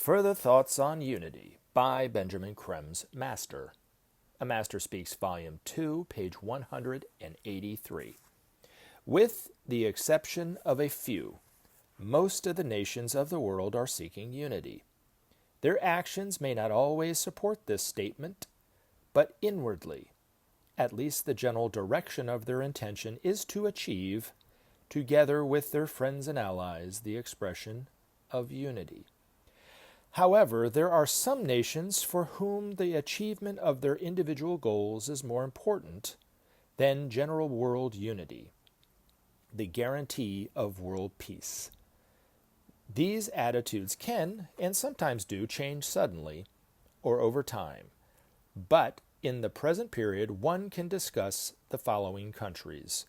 Further Thoughts on Unity by Benjamin Krem's Master. A Master Speaks, Volume 2, page 183. With the exception of a few, most of the nations of the world are seeking unity. Their actions may not always support this statement, but inwardly, at least the general direction of their intention is to achieve, together with their friends and allies, the expression of unity. However, there are some nations for whom the achievement of their individual goals is more important than general world unity, the guarantee of world peace. These attitudes can, and sometimes do, change suddenly or over time. But in the present period, one can discuss the following countries: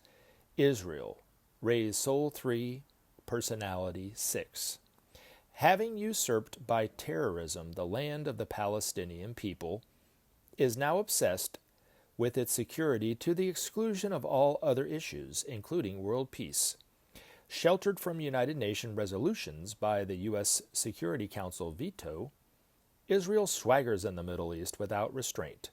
Israel, raise soul 3, personality 6. Having usurped by terrorism the land of the Palestinian people, is now obsessed with its security to the exclusion of all other issues, including world peace. Sheltered from United Nations resolutions by the U.S. Security Council veto, Israel swaggers in the Middle East without restraint.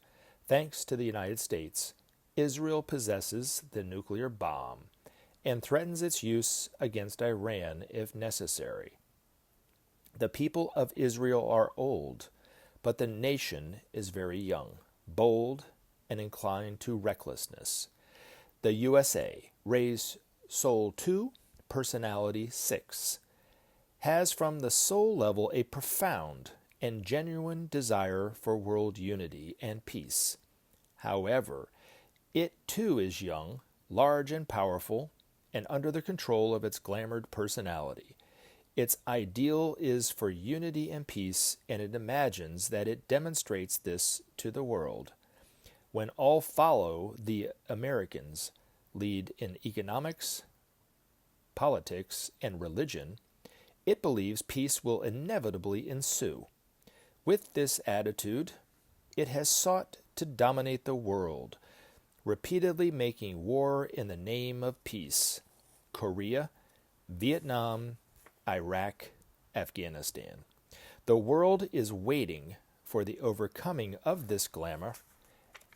Thanks to the United States, Israel possesses the nuclear bomb and threatens its use against Iran if necessary. The people of Israel are old, but the nation is very young, bold, and inclined to recklessness. The USA, raise soul 2, personality 6, has from the soul level a profound and genuine desire for world unity and peace. However, it too is young, large and powerful, and under the control of its glamoured personality. Its ideal is for unity and peace, and it imagines that it demonstrates this to the world. When all follow the Americans lead in economics, politics, and religion, it believes peace will inevitably ensue. With this attitude, it has sought to dominate the world, repeatedly making war in the name of peace. Korea, Vietnam, Iraq, Afghanistan. The world is waiting for the overcoming of this glamour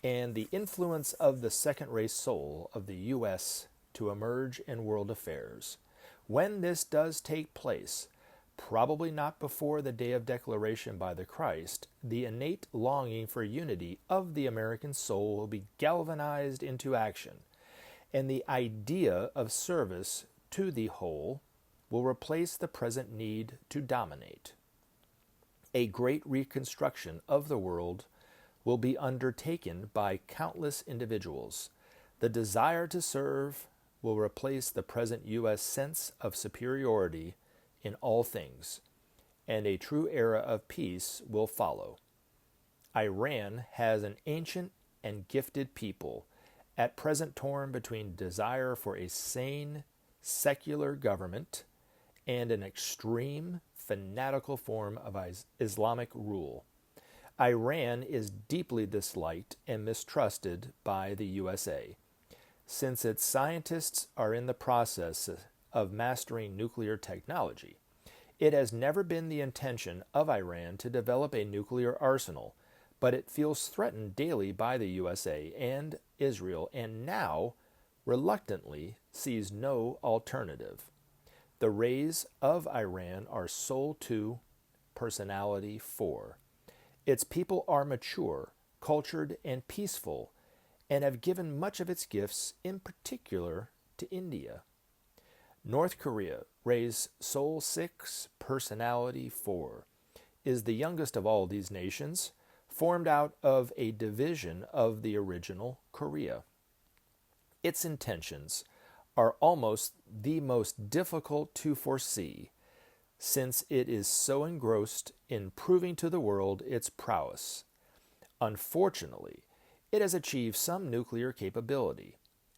and the influence of the second-race soul of the U.S. to emerge in world affairs. When this does take place, probably not before the day of declaration by the Christ, the innate longing for unity of the American soul will be galvanized into action, and the idea of service to the whole will replace the present need to dominate. A great reconstruction of the world will be undertaken by countless individuals. The desire to serve will replace the present U.S. sense of superiority in all things, and a true era of peace will follow. Iran has an ancient and gifted people, at present torn between desire for a sane, secular government and an extreme, fanatical form of Islamic rule. Iran is deeply disliked and mistrusted by the USA, since its scientists are in the process of mastering nuclear technology. It has never been the intention of Iran to develop a nuclear arsenal, but it feels threatened daily by the USA and Israel, and now, reluctantly, sees no alternative. The rays of Iran are soul 2, personality 4. Its people are mature, cultured, and peaceful, and have given much of its gifts, in particular, to India. North Korea, rays soul 6, personality 4, is the youngest of all these nations, formed out of a division of the original Korea. Its intentions are almost the most difficult to foresee, since it is so engrossed in proving to the world its prowess. Unfortunately, it has achieved some nuclear capability,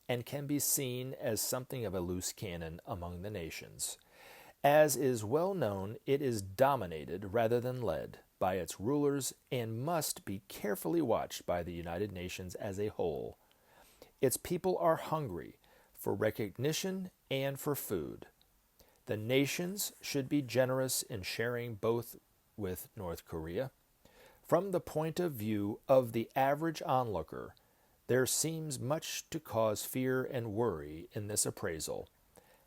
and can be seen as something of a loose cannon among the nations. As is well known, it is dominated rather than led by its rulers and must be carefully watched by the United Nations as a whole. Its people are hungry for recognition and for food. The nations should be generous in sharing both with North Korea. From the point of view of the average onlooker, there seems much to cause fear and worry in this appraisal.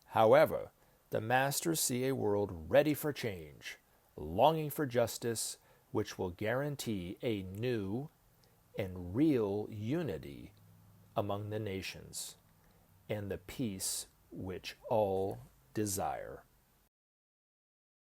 However, the masters see a world ready for change, longing for justice, which will guarantee a new and real unity among the nations, and the peace which all desire.